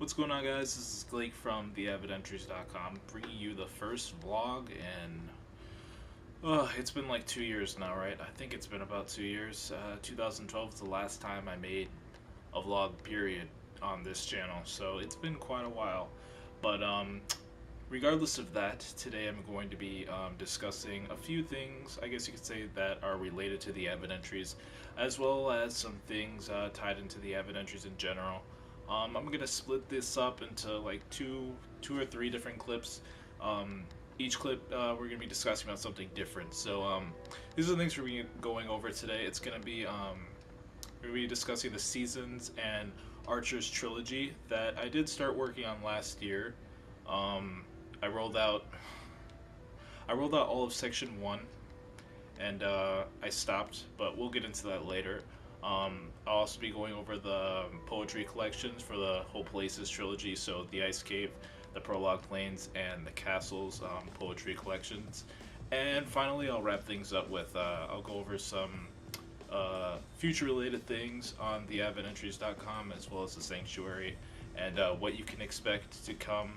What's going on, guys? This is Blake from theavidentries.com, bringing you the first vlog in it's been like 2 years now, right? I think it's been about 2 years. 2012 is the last time I made a vlog, period, on this channel, so it's been quite a while. But regardless of that, today I'm going to be discussing a few things, I guess you could say, that are related to the Avid Entries, as well as some things tied into the Avid Entries in general. I'm gonna split this up into like two or three different clips. Each clip we're gonna be discussing about something different. So these are the things we're going over today. It's gonna be we're gonna be discussing the seasons and Archer's trilogy that I did start working on last year. I rolled out all of section 1, and I stopped, but we'll get into that later. I'll also be going over the poetry collections for the Whole Places trilogy, so the Ice Cave, the Prologue Plains, and the Castles poetry collections. And finally, I'll wrap things up with I'll go over some future-related things on theavidentries.com, as well as the Sanctuary, and what you can expect to come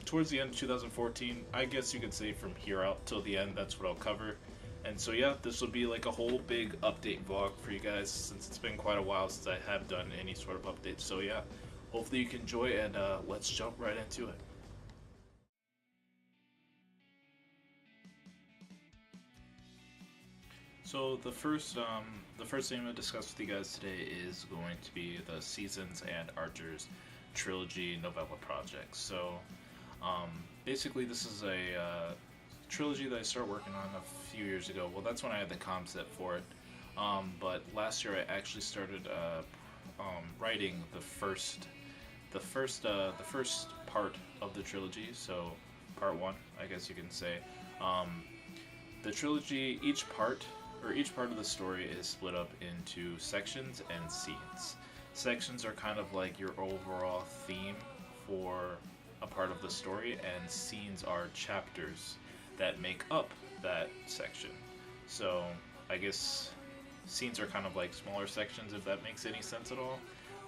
towards the end of 2014. I guess you could say from here out till the end. That's what I'll cover. And so yeah, this will be like a whole big update vlog for you guys, since it's been quite a while since I have done any sort of update. So yeah, hopefully you can enjoy, and let's jump right into it. So the first thing I'm going to discuss with you guys today is going to be the Seasons and Archers trilogy novella project. So basically this is a trilogy that I started working on a few years ago. Well, that's when I had the concept for it. But last year I actually started writing the first part of the trilogy. So part 1, I guess you can say. The trilogy, each part of the story is split up into sections and scenes. Sections are kind of like your overall theme for a part of the story, and scenes are chapters that make up that section. So I guess scenes are kind of like smaller sections, if that makes any sense at all.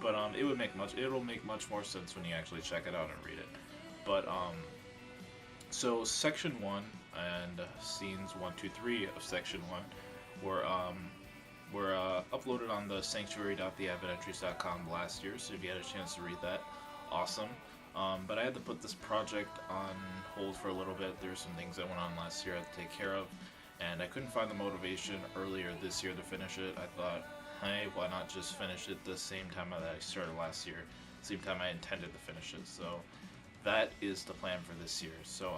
But it'll make much more sense when you actually check it out and read it. But so section 1 and scenes 1, 2, 3 of section 1 were uploaded on the sanctuary.theavidentries.com last year. So if you had a chance to read that, awesome. But I had to put this project on hold for a little bit. There were some things that went on last year I had to take care of, and I couldn't find the motivation earlier this year to finish it. I thought, hey, why not just finish it the same time that I started last year, same time I intended to finish it. So that is the plan for this year. So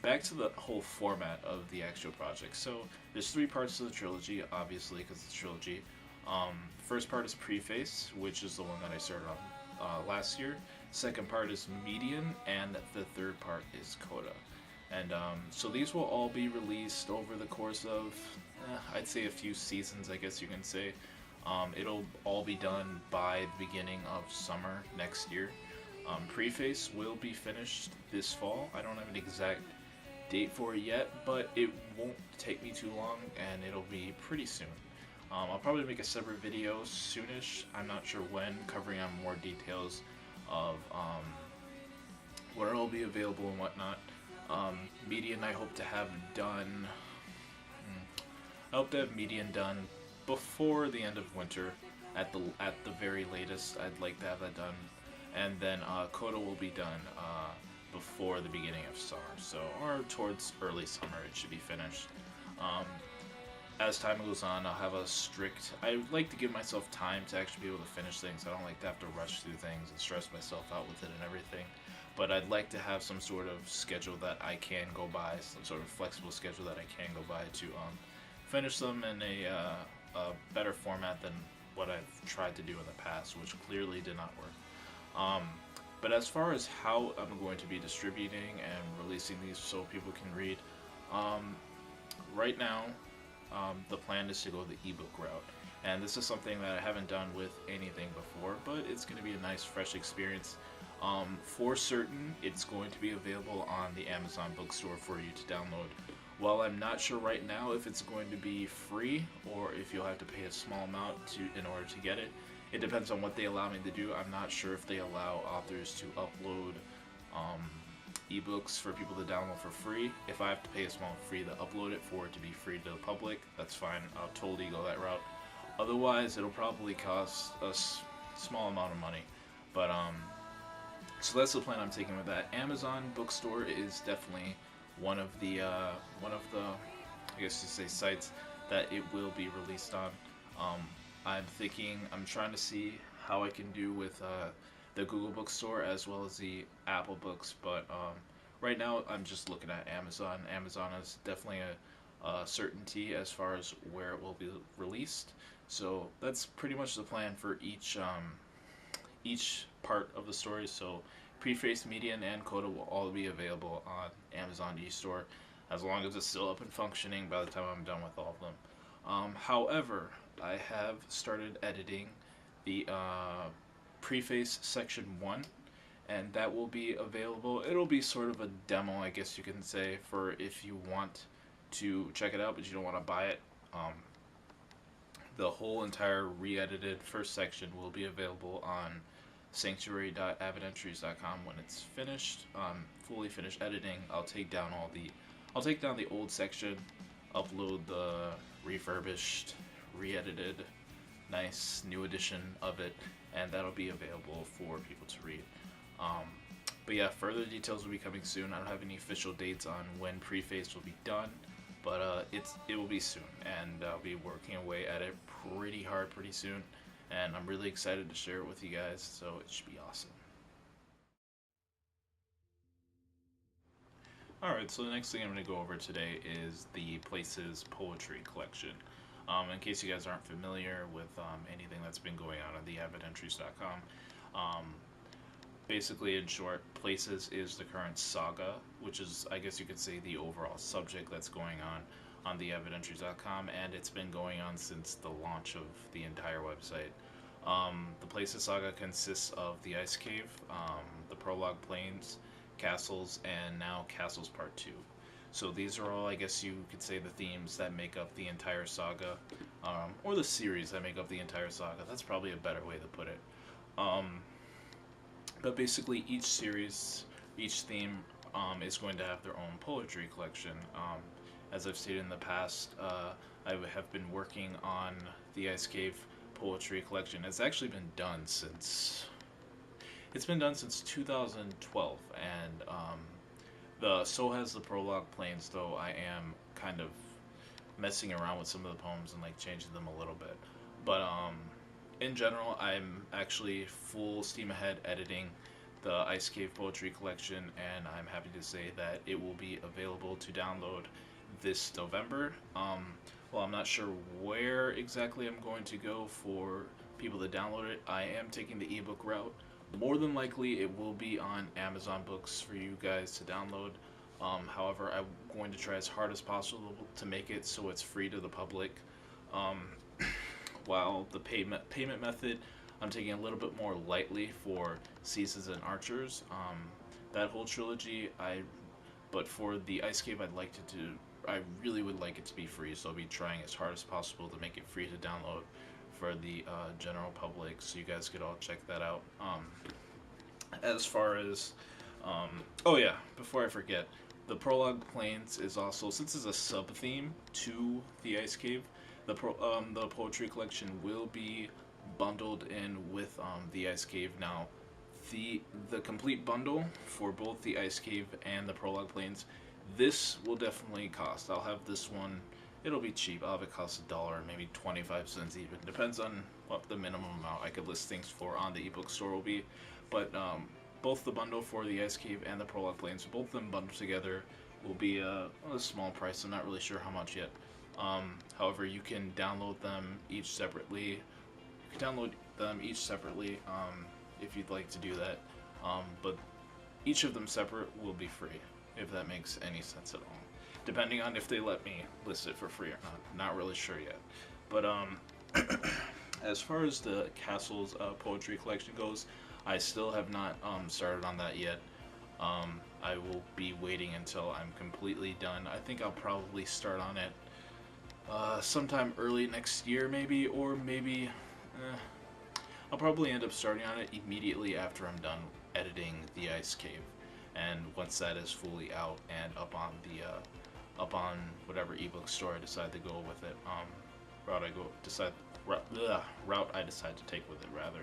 back to the whole format of the actual project. So there's 3 parts to the trilogy, obviously, because it's a trilogy. First part is Preface, which is the one that I started on last year. Second part is Median, and the third part is Coda. And so these will all be released over the course of, I'd say, a few seasons, I guess you can say. It'll all be done by the beginning of summer next year. Preface will be finished this fall. I don't have an exact date for it yet, but it won't take me too long, and it'll be pretty soon. I'll probably make a separate video soonish, I'm not sure when, covering on more details of where it'll be available and whatnot. Median I hope to have done Median done before the end of winter, at the very latest. I'd like to have that done, and then Coda will be done before the beginning of summer, or towards early summer it should be finished. As time goes on, I'll have I like to give myself time to actually be able to finish things. I don't like to have to rush through things and stress myself out with it and everything. But I'd like to have some sort of schedule that I can go by, some sort of flexible schedule that I can go by to finish them in a better format than what I've tried to do in the past, which clearly did not work. But as far as how I'm going to be distributing and releasing these so people can read, right now, the plan is to go the ebook route, and this is something that I haven't done with anything before, but it's going to be a nice fresh experience. For certain, it's going to be available on the Amazon bookstore for you to download. While I'm not sure right now if it's going to be free or if you'll have to pay a small amount in order to get it, It depends on what they allow me to do. I'm not sure if they allow authors to upload um, ebooks for people to download for free. If I have to pay a small fee to upload it for it to be free to the public, that's fine. I'll totally go that route. Otherwise, it'll probably cost a small amount of money. But so that's the plan I'm taking with that. Amazon bookstore is definitely one of the I guess you say sites that it will be released on. Um, I'm trying to see how I can do with the Google Bookstore as well as the Apple Books, but right now I'm just looking at Amazon. Amazon is definitely a certainty as far as where it will be released. So that's pretty much the plan for each part of the story. So Preface, Median, and Coda will all be available on Amazon eStore as long as it's still up and functioning by the time I'm done with all of them. However, I have started editing the Preface Section 1, and that will be available. It'll be sort of a demo, I guess you can say, for if you want to check it out but you don't want to buy it. The whole entire re-edited first section will be available on sanctuary.avidentries.com when it's finished, fully finished editing. I'll take down the old section, upload the refurbished, re-edited, nice new edition of it, and that'll be available for people to read. But yeah, further details will be coming soon. I don't have any official dates on when Preface will be done, but it will be soon, and I'll be working away at it pretty hard pretty soon, and I'm really excited to share it with you guys, so it should be awesome. Alright, so the next thing I'm going to go over today is the Places Poetry Collection. In case you guys aren't familiar with anything that's been going on at theavidentries.com, basically, in short, Places is the current saga, which is, I guess you could say, the overall subject that's going on theavidentries.com, and it's been going on since the launch of the entire website. The Places saga consists of the Ice Cave, the Prologue Plains, Castles, and now Castles Part 2. So these are all, I guess you could say, the themes that make up the entire saga, or the series that make up the entire saga. That's probably a better way to put it. But basically, each series, each theme is going to have their own poetry collection. As I've stated in the past, I have been working on the Ice Cave poetry collection. It's actually been done since 2012, and so has the Prologue Plains. Though I am kind of messing around with some of the poems and like changing them a little bit, but in general, I'm actually full steam ahead editing the Ice Cave Poetry Collection, and I'm happy to say that it will be available to download this November. Well, I'm not sure where exactly I'm going to go for people to download it. I am taking the ebook route. More than likely, it will be on Amazon Books for you guys to download. However, I'm going to try as hard as possible to make it so it's free to the public. While the payment method, I'm taking a little bit more lightly for Seasons and Archers. That whole trilogy, but for the Ice Cave, I really would like it to be free, so I'll be trying as hard as possible to make it free to download for the general public, so you guys could all check that out. As far as, oh yeah, before I forget, the Prologue Plains is also, since it's a sub-theme to the Ice Cave, the poetry collection will be bundled in with the Ice Cave. Now, the complete bundle for both the Ice Cave and the Prologue Plains, this will definitely cost. I'll have this one. It'll be cheap. I'll have it cost $1, maybe 25 cents even. Depends on what the minimum amount I could list things for on the ebook store will be. But both the bundle for the Ice Cave and the Prologue Plains, both of them bundled together, will be a small price. I'm not really sure how much yet. However, you can download them each separately. If you'd like to do that. But each of them separate will be free, if that makes any sense at all. Depending on if they let me list it for free or not. Not really sure yet. But as far as the Castles poetry collection goes, I still have not started on that yet. I will be waiting until I'm completely done. I think I'll probably start on it sometime early next year, maybe, or maybe I'll probably end up starting on it immediately after I'm done editing the Ice Cave, and once that is fully out and up on whatever ebook store I decide to go with it, route I decide to take with it rather.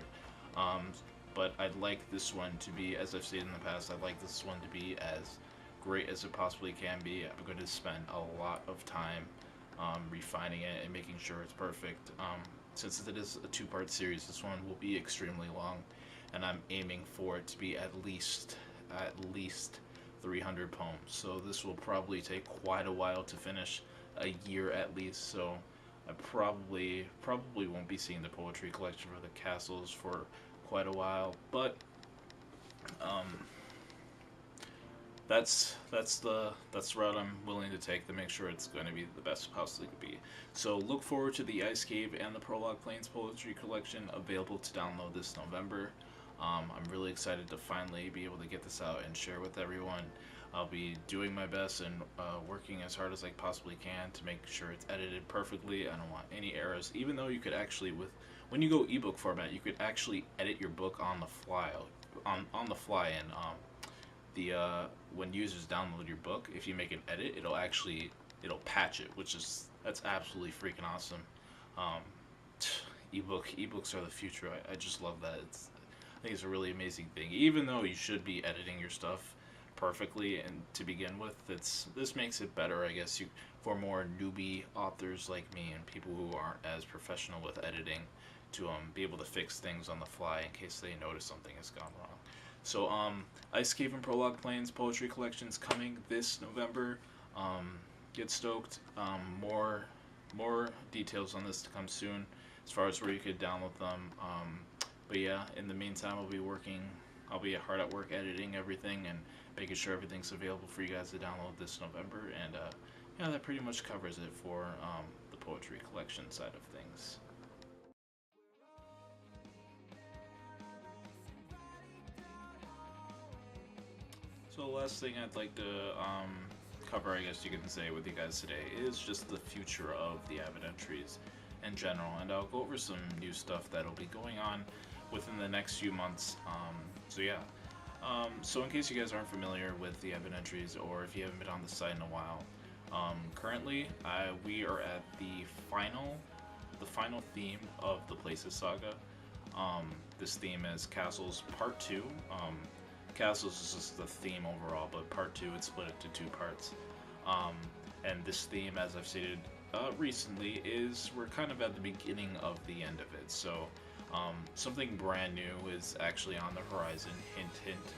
Um, but I'd like this one to be, as I've stated in the past, I'd like this one to be as great as it possibly can be. I'm going to spend a lot of time refining it and making sure it's perfect. Since it is a two-part series, this one will be extremely long, and I'm aiming for it to be at least 300 poems. So this will probably take quite a while to finish, a year at least. So I probably won't be seeing the poetry collection for the castles for quite a while, but um, that's the route I'm willing to take to make sure it's going to be the best it possibly could be. So look forward to the Ice Cave and the Prologue Plains Poetry Collection, available to download this November. I'm really excited to finally be able to get this out and share with everyone. I'll be doing my best and working as hard as I possibly can to make sure it's edited perfectly. I don't want any errors, even though you could actually, when you go ebook format, you could actually edit your book on the fly, on the fly, and when users download your book, if you make an edit, it'll patch it, that's absolutely freaking awesome. Um, ebooks are the future. I just love that. I think it's a really amazing thing. Even though you should be editing your stuff perfectly and to begin with, this makes it better, I guess, for more newbie authors like me and people who aren't as professional with editing, to be able to fix things on the fly in case they notice something has gone wrong. So Ice Cave and Prologue Plains Poetry Collection's coming this November. Get stoked. More details on this to come soon, as far as where you could download them. But yeah, in the meantime, I'll be hard at work editing everything and making sure everything's available for you guys to download this November. And yeah, that pretty much covers it for the poetry collection side of things. So the last thing I'd like to cover, I guess you can say, with you guys today is just the future of the Avid Entries in general, and I'll go over some new stuff that'll be going on within the next few months. So yeah, so in case you guys aren't familiar with the Avid Entries, or if you haven't been on the site in a while, currently we are at the final theme of the Places Saga. This theme is Castles Part 2. Castles is just the theme overall, but Part 2, it's split into two parts. And this theme, as I've stated recently, we're kind of at the beginning of the end of it. So something brand new is actually on the horizon, hint hint.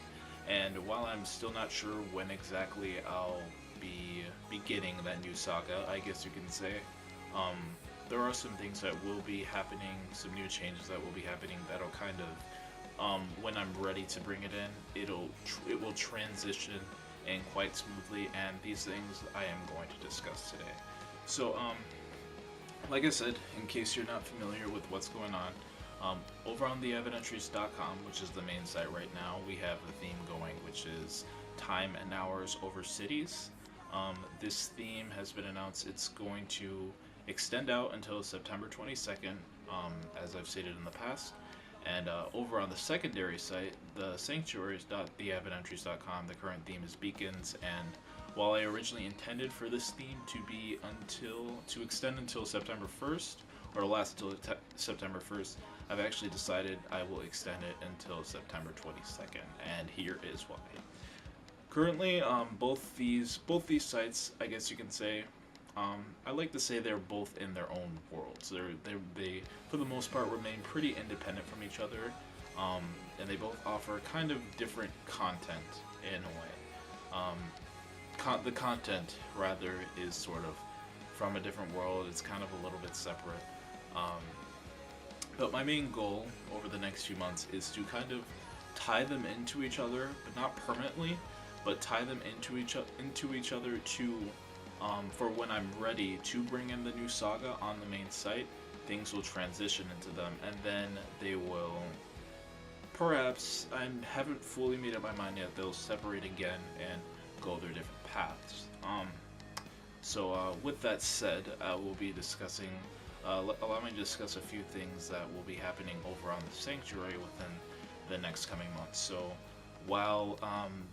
And while I'm still not sure when exactly I'll be beginning that new saga, I guess you can say, there are some things that will be happening, some new changes that will be happening that'll kind of, when I'm ready to bring it in, it will transition in quite smoothly, and these things I am going to discuss today. So, like I said, in case you're not familiar with what's going on, over on theavidentries.com, which is the main site right now, we have a theme going, which is Time and Hours Over Cities. This theme has been announced. It's going to extend out until September 22nd, as I've stated in the past. And over on the secondary site, the sanctuaries.theavidentries.com, the current theme is Beacons. And while I originally intended for this theme to extend until September 1st, or last until September 1st, I've actually decided I will extend it until September 22nd, and here is why. Currently, both these sites, I guess you can say, I like to say they're both in their own worlds. They for the most part remain pretty independent from each other, and they both offer kind of different content in a way. The content rather is sort of from a different world. It's kind of a little bit separate. But my main goal over the next few months is to kind of tie them into each other, but not permanently, but tie them into each other to. For when I'm ready to bring in the new saga on the main site, things will transition into them, and then they will, perhaps, I haven't fully made up my mind yet, they'll separate again and go their different paths. So with that said, I will be discussing allow me to discuss a few things that will be happening over on the Sanctuary within the next coming months. So, while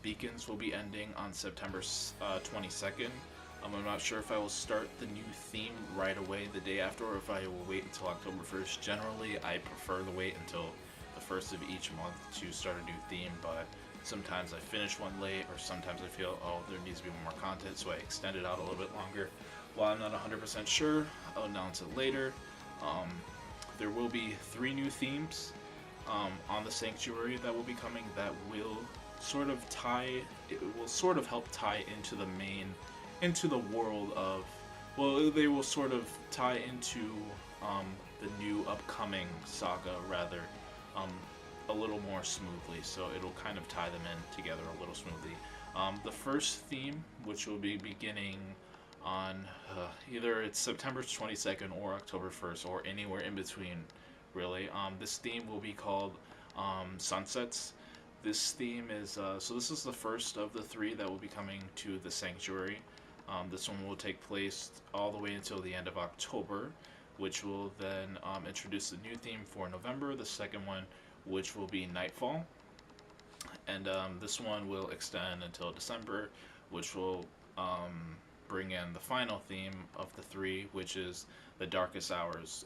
Beacons will be ending on September 22nd, I'm not sure if I will start the new theme right away the day after or if I will wait until October 1st. Generally, I prefer to wait until the first of each month to start a new theme, but sometimes I finish one late, or sometimes I feel, oh, there needs to be more content, so I extend it out a little bit longer. While I'm not 100% sure, I'll announce it later. Um, there will be 3 new themes on the Sanctuary that will be coming that will sort of help tie into the into the world of, well, they will sort of tie into the new upcoming saga rather, um, a little more smoothly. So it'll kind of tie them in together a little smoothly. The first theme, which will be beginning on either it's September 22nd or October 1st or anywhere in between, really. This theme will be called Sunsets. This theme is so this is the first of the 3 that will be coming to the Sanctuary. This one will take place all the way until the end of October, which will then introduce the new theme for November. The second one, which will be Nightfall, and this one will extend until December, which will bring in the final theme of the 3, which is the Darkest Hours.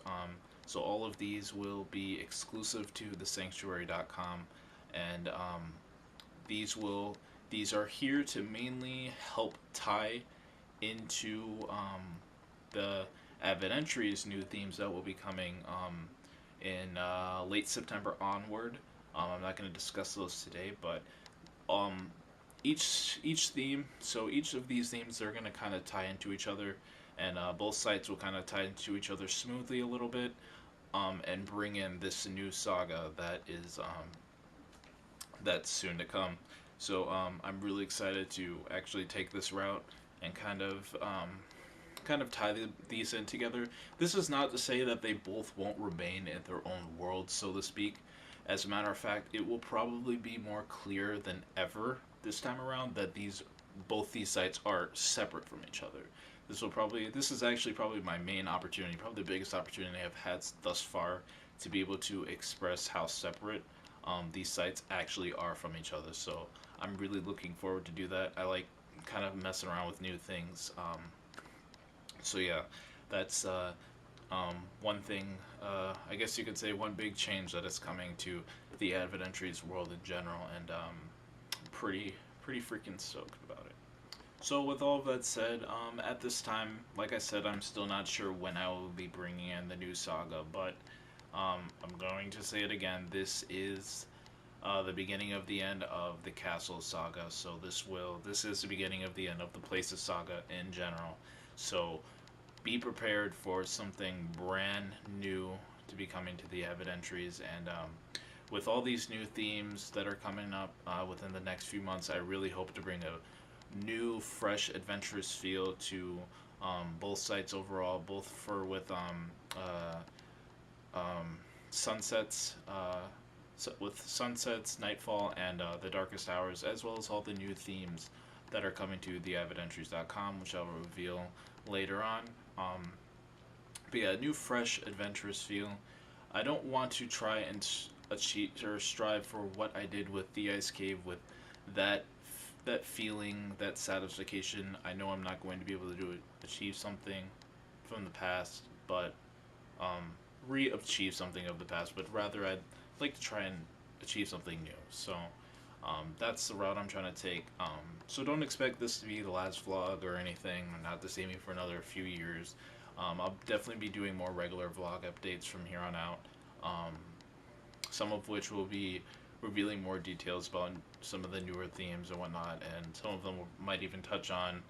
So all of these will be exclusive to the Sanctuary.com, and these are here to mainly help tie into the Advent Entries new themes that will be coming in late September onward. I'm not going to discuss those today, but um, each theme, so each of these themes, they're going to kind of tie into each other, and both sites will kind of tie into each other smoothly a little bit, and bring in this new saga that is that's soon to come. So I'm really excited to actually take this route and kind of tie these in together. This is not to say that they both won't remain in their own worlds, so to speak. As a matter of fact, it will probably be more clear than ever this time around that both these sites are separate from each other. This is actually probably my main opportunity, probably the biggest opportunity I've had thus far, to be able to express how separate these sites actually are from each other. So I'm really looking forward to do that. I like kind of messing around with new things. So yeah, that's one thing. I guess you could say one big change that is coming to the Advent Entries world in general, and pretty freaking stoked about it. So with all of that said, at this time, like I said, I'm still not sure when I will be bringing in the new saga, but I'm going to say it again. This is the beginning of the end of the Castle Saga. So this is the beginning of the end of the Places Saga in general. So be prepared for something brand new to be coming to the Advent Entries, and with all these new themes that are coming up within the next few months, I really hope to bring a new, fresh, adventurous feel to both sites overall, both for Sunsets, Sunsets, Nightfall, and the Darkest Hours, as well as all the new themes that are coming to the AdventEntries.com, which I will reveal later on. But yeah, new, fresh, adventurous feel. I don't want to try and achieve or strive for what I did with the Ice Cave, with that feeling, that satisfaction. I know I'm not going to be able to achieve something from the past, but re-achieve something of the past, but rather I'd like to try and achieve something new. So that's the route I'm trying to take. So don't expect this to be the last vlog or anything, not to see me for another few years. I'll definitely be doing more regular vlog updates from here on out, some of which will be revealing more details about some of the newer themes and whatnot, and some of them might even touch on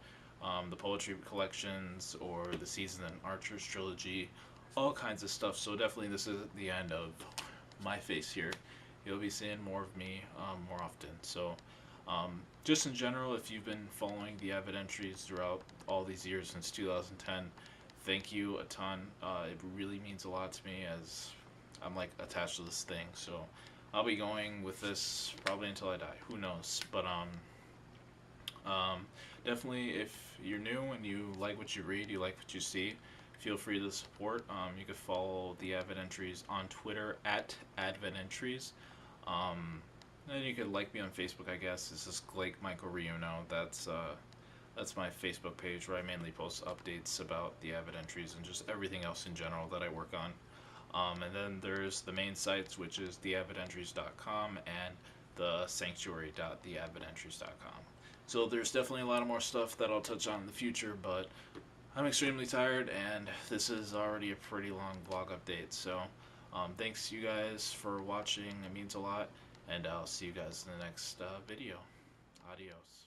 the poetry collections or the Season and Archers trilogy, all kinds of stuff. So definitely this is the end of my face here. You'll be seeing more of me more often. So just in general, if you've been following the Advent Entries throughout all these years since 2010, thank you a ton. It really means a lot to me, as I'm like attached to this thing. So I'll be going with this probably until I die. Who knows? But definitely, if you're new and you like what you read, you like what you see, feel free to support. You can follow the Avid Entries on Twitter at Advent Entries. And you could like me on Facebook, I guess. This is Blake Michael Riuno. That's my Facebook page where I mainly post updates about the Avid Entries and just everything else in general that I work on. And then there's the main sites, which is theavidentries.com and the sanctuary.theavidentries.com. So there's definitely a lot of more stuff that I'll touch on in the future, but I'm extremely tired, and this is already a pretty long vlog update. So thanks you guys for watching. It means a lot, and I'll see you guys in the next video. Adios.